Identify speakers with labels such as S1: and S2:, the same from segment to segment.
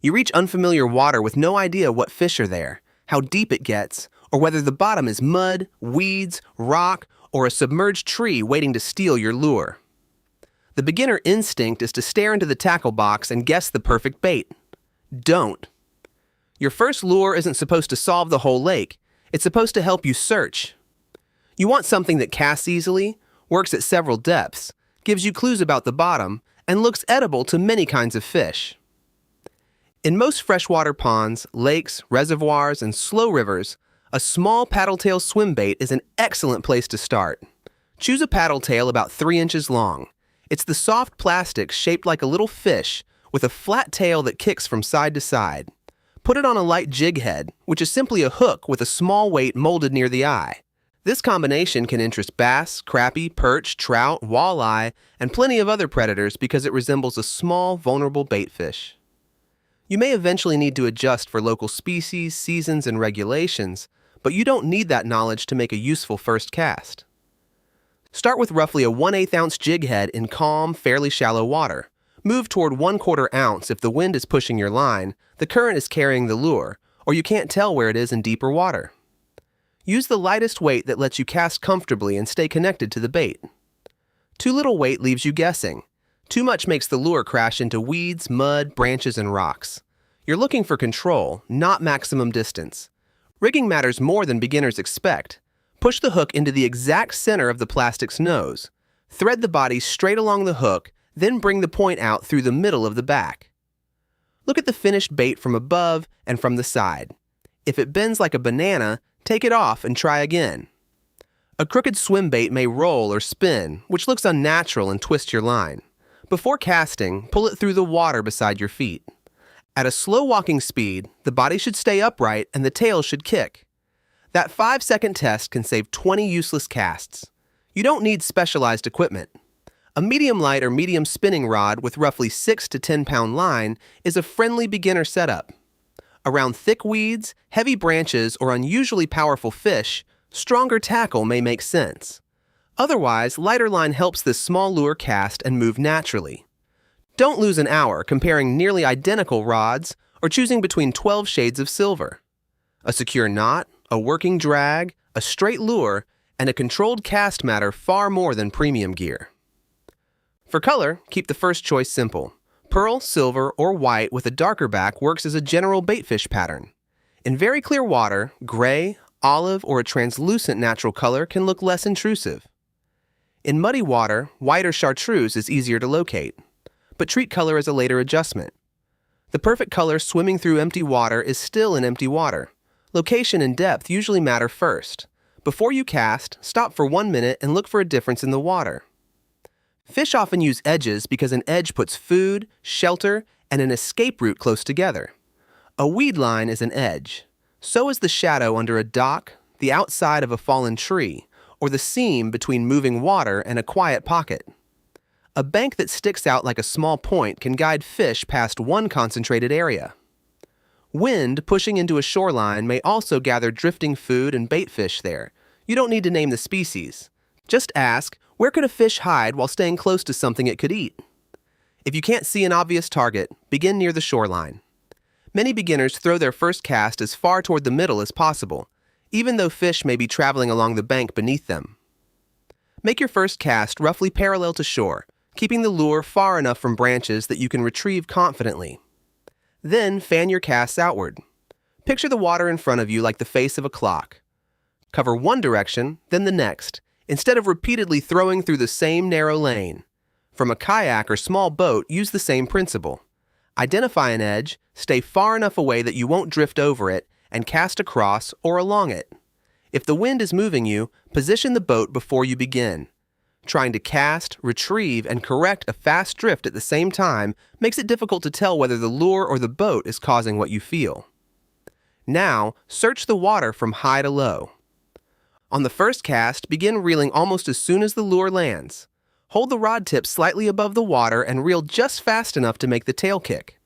S1: You reach unfamiliar water with no idea what fish are there, how deep it gets, or whether the bottom is mud, weeds, rock, or a submerged tree waiting to steal your lure. The beginner instinct is to stare into the tackle box and guess the perfect bait. Don't. Your first lure isn't supposed to solve the whole lake. It's supposed to help you search. You want something that casts easily, works at several depths, gives you clues about the bottom, and looks edible to many kinds of fish. In most freshwater ponds, lakes, reservoirs, and slow rivers, a small paddle-tail swimbait is an excellent place to start. Choose a paddle-tail about 3 inches long. It's the soft plastic shaped like a little fish with a flat tail that kicks from side to side. Put it on a light jighead, which is simply a hook with a small weight molded near the eye. This combination can interest bass, crappie, perch, trout, walleye, and plenty of other predators because it resembles a small, vulnerable bait fish. You may eventually need to adjust for local species, seasons, and regulations, but you don't need that knowledge to make a useful first cast. Start with roughly a 1/8 ounce jighead in calm, fairly shallow water. Move toward 1/4 ounce if the wind is pushing your line, the current is carrying the lure, or you can't tell where it is in deeper water. Use the lightest weight that lets you cast comfortably and stay connected to the bait. Too little weight leaves you guessing. Too much makes the lure crash into weeds, mud, branches, and rocks. You're looking for control, not maximum distance. Rigging matters more than beginners expect. Push the hook into the exact center of the plastic's nose. Thread the body straight along the hook, then bring the point out through the middle of the back. Look at the finished bait from above and from the side. If it bends like a banana, take it off and try again. A crooked swim bait may roll or spin, which looks unnatural and twists your line. Before casting, pull it through the water beside your feet. At a slow walking speed, the body should stay upright and the tail should kick. That 5-second test can save 20 useless casts. You don't need specialized equipment. A medium light or medium spinning rod with roughly 6 to 10 pound line is a friendly beginner setup. Around thick weeds, heavy branches, or unusually powerful fish, stronger tackle may make sense. Otherwise, lighter line helps this small lure cast and move naturally. Don't lose an hour comparing nearly identical rods or choosing between 12 shades of silver. A secure knot, a working drag, a straight lure, and a controlled cast matter far more than premium gear. For color, keep the first choice simple. Pearl, silver, or white with a darker back works as a general baitfish pattern. In very clear water, gray, olive, or a translucent natural color can look less intrusive. In muddy water, white or chartreuse is easier to locate, but treat color as a later adjustment. The perfect color swimming through empty water is still in empty water. Location and depth usually matter first. Before you cast, stop for 1 minute and look for a difference in the water. Fish often use edges because an edge puts food, shelter, and an escape route close together. A weed line is an edge. So is the shadow under a dock, the outside of a fallen tree, or the seam between moving water and a quiet pocket. A bank that sticks out like a small point can guide fish past one concentrated area. Wind pushing into a shoreline may also gather drifting food and bait fish there. You don't need to name the species. Just ask, where could a fish hide while staying close to something it could eat? If you can't see an obvious target, begin near the shoreline. Many beginners throw their first cast as far toward the middle as possible, even though fish may be traveling along the bank beneath them. Make your first cast roughly parallel to shore, keeping the lure far enough from branches that you can retrieve confidently. Then fan your casts outward. Picture the water in front of you like the face of a clock. Cover one direction, then the next, instead of repeatedly throwing through the same narrow lane. From a kayak or small boat, use the same principle. Identify an edge, stay far enough away that you won't drift over it, and cast across or along it. If the wind is moving you, position the boat before you begin. Trying to cast, retrieve, and correct a fast drift at the same time makes it difficult to tell whether the lure or the boat is causing what you feel. Now, search the water from high to low. On the first cast, begin reeling almost as soon as the lure lands. Hold the rod tip slightly above the water and reel just fast enough to make the tail kick.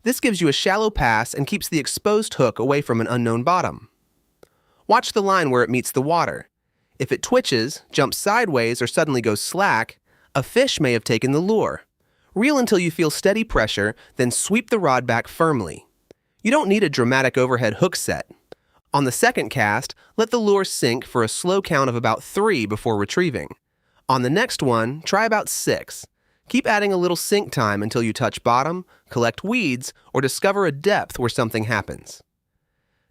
S1: This gives you a shallow pass and keeps the exposed hook away from an unknown bottom. Watch the line where it meets the water. If it twitches, jumps sideways, or suddenly goes slack, a fish may have taken the lure. Reel until you feel steady pressure, then sweep the rod back firmly. You don't need a dramatic overhead hook set. On the second cast, let the lure sink for a slow count of about 3 before retrieving. On the next one, try about 6. Keep adding a little sink time until you touch bottom, collect weeds, or discover a depth where something happens.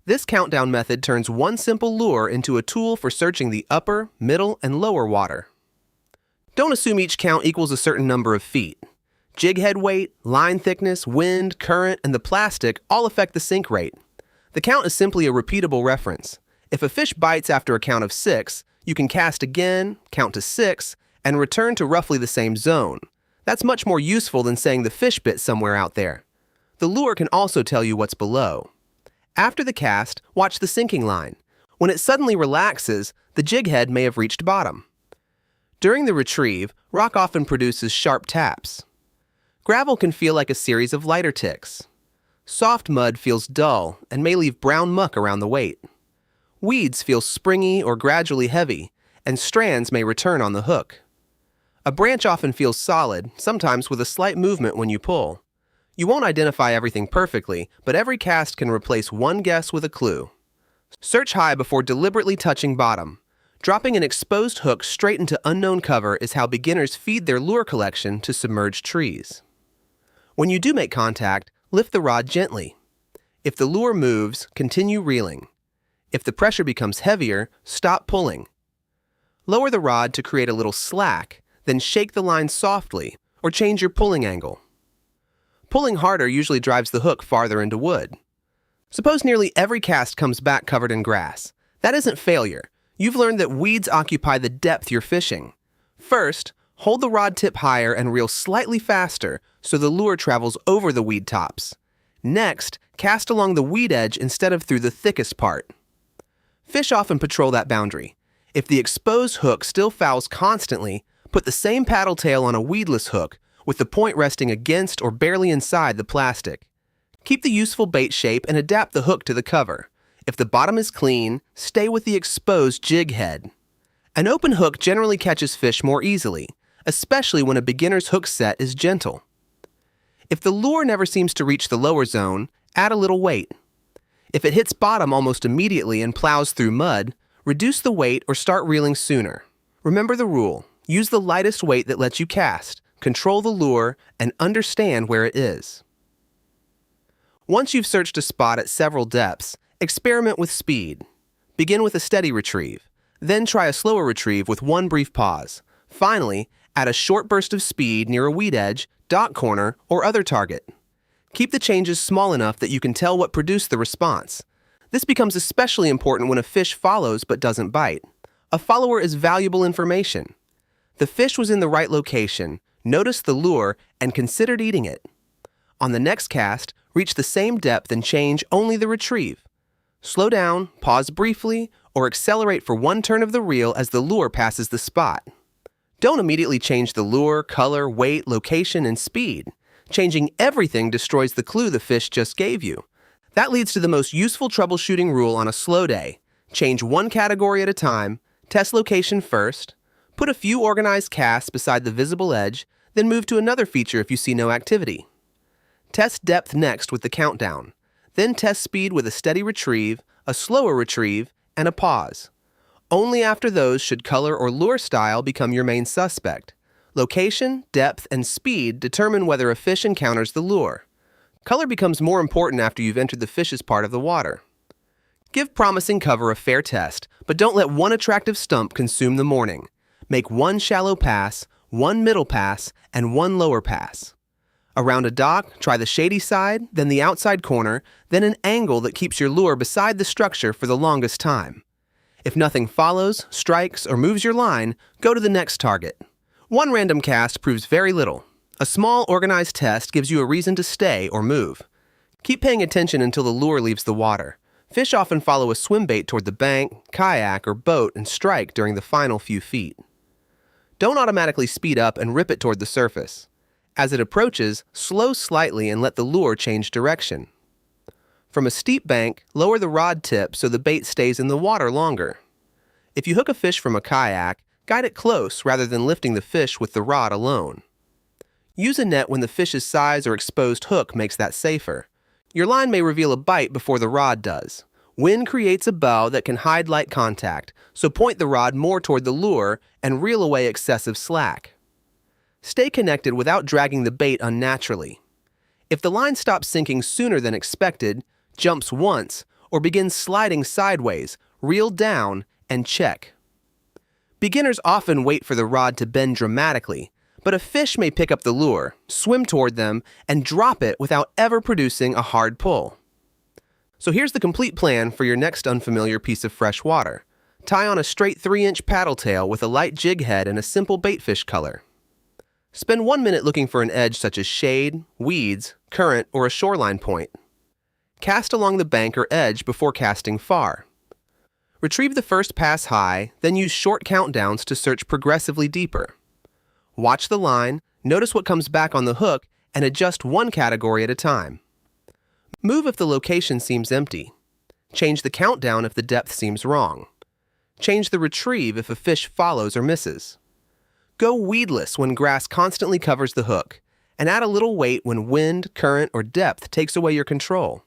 S1: This countdown method turns one simple lure into a tool for searching the upper, middle, and lower water. Don't assume each count equals a certain number of feet. Jig head weight, line thickness, wind, current, and the plastic all affect the sink rate. The count is simply a repeatable reference. If a fish bites after a count of 6, you can cast again, count to 6, and return to roughly the same zone. That's much more useful than saying the fish bit somewhere out there. The lure can also tell you what's below. After the cast, watch the sinking line. When it suddenly relaxes, the jig head may have reached bottom. During the retrieve, rock often produces sharp taps. Gravel can feel like a series of lighter ticks. Soft mud feels dull and may leave brown muck around the weight. Weeds feel springy or gradually heavy, and strands may return on the hook. A branch often feels solid, sometimes with a slight movement when you pull. You won't identify everything perfectly, but every cast can replace one guess with a clue. Search high before deliberately touching bottom. Dropping an exposed hook straight into unknown cover is how beginners feed their lure collection to submerged trees. When you do make contact, lift the rod gently. If the lure moves, continue reeling. If the pressure becomes heavier, stop pulling. Lower the rod to create a little slack, then shake the line softly or change your pulling angle. Pulling harder usually drives the hook farther into wood. Suppose nearly every cast comes back covered in grass. That isn't failure. You've learned that weeds occupy the depth you're fishing. First, hold the rod tip higher and reel slightly faster so the lure travels over the weed tops. Next, cast along the weed edge instead of through the thickest part. Fish often patrol that boundary. If the exposed hook still fouls constantly, put the same paddle tail on a weedless hook with the point resting against or barely inside the plastic. Keep the useful bait shape and adapt the hook to the cover. If the bottom is clean, stay with the exposed jig head. An open hook generally catches fish more easily, especially when a beginner's hook set is gentle. If the lure never seems to reach the lower zone, add a little weight. If it hits bottom almost immediately and plows through mud, reduce the weight or start reeling sooner. Remember the rule: use the lightest weight that lets you cast, control the lure, and understand where it is. Once you've searched a spot at several depths, experiment with speed. Begin with a steady retrieve. Then try a slower retrieve with one brief pause. Finally, add a short burst of speed near a weed edge, dock corner, or other target. Keep the changes small enough that you can tell what produced the response. This becomes especially important when a fish follows but doesn't bite. A follower is valuable information. The fish was in the right location, noticed the lure, and considered eating it. On the next cast, reach the same depth and change only the retrieve. Slow down, pause briefly, or accelerate for one turn of the reel as the lure passes the spot. Don't immediately change the lure, color, weight, location, and speed. Changing everything destroys the clue the fish just gave you. That leads to the most useful troubleshooting rule on a slow day. Change one category at a time, test location first, put a few organized casts beside the visible edge, then move to another feature if you see no activity. Test depth next with the countdown. Then test speed with a steady retrieve, a slower retrieve, and a pause. Only after those should color or lure style become your main suspect. Location, depth, and speed determine whether a fish encounters the lure. Color becomes more important after you've entered the fish's part of the water. Give promising cover a fair test, but don't let one attractive stump consume the morning. Make one shallow pass, one middle pass, and one lower pass. Around a dock, try the shady side, then the outside corner, then an angle that keeps your lure beside the structure for the longest time. If nothing follows, strikes, or moves your line, go to the next target. One random cast proves very little. A small, organized test gives you a reason to stay or move. Keep paying attention until the lure leaves the water. Fish often follow a swimbait toward the bank, kayak, or boat and strike during the final few feet. Don't automatically speed up and rip it toward the surface. As it approaches, slow slightly and let the lure change direction. From a steep bank, lower the rod tip so the bait stays in the water longer. If you hook a fish from a kayak, guide it close rather than lifting the fish with the rod alone. Use a net when the fish's size or exposed hook makes that safer. Your line may reveal a bite before the rod does. Wind creates a bow that can hide light contact, so point the rod more toward the lure and reel away excessive slack. Stay connected without dragging the bait unnaturally. If the line stops sinking sooner than expected, jumps once, or begins sliding sideways, reel down and check. Beginners often wait for the rod to bend dramatically, but a fish may pick up the lure, swim toward them, and drop it without ever producing a hard pull. So here's the complete plan for your next unfamiliar piece of fresh water. Tie on a straight 3-inch paddle tail with a light jig head and a simple baitfish color. Spend 1 minute looking for an edge such as shade, weeds, current, or a shoreline point. Cast along the bank or edge before casting far. Retrieve the first pass high, then use short countdowns to search progressively deeper. Watch the line, notice what comes back on the hook, and adjust one category at a time. Move if the location seems empty. Change the countdown if the depth seems wrong. Change the retrieve if a fish follows or misses. Go weedless when grass constantly covers the hook, and add a little weight when wind, current, or depth takes away your control.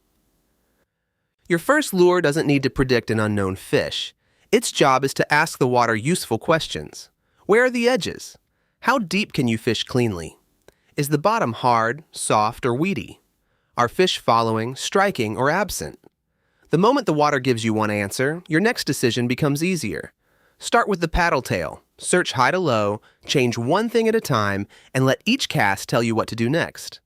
S1: Your first lure doesn't need to predict an unknown fish. Its job is to ask the water useful questions. Where are the edges? How deep can you fish cleanly? Is the bottom hard, soft, or weedy? Are fish following, striking, or absent? The moment the water gives you one answer, your next decision becomes easier. Start with the paddle tail, search high to low, change one thing at a time, and let each cast tell you what to do next.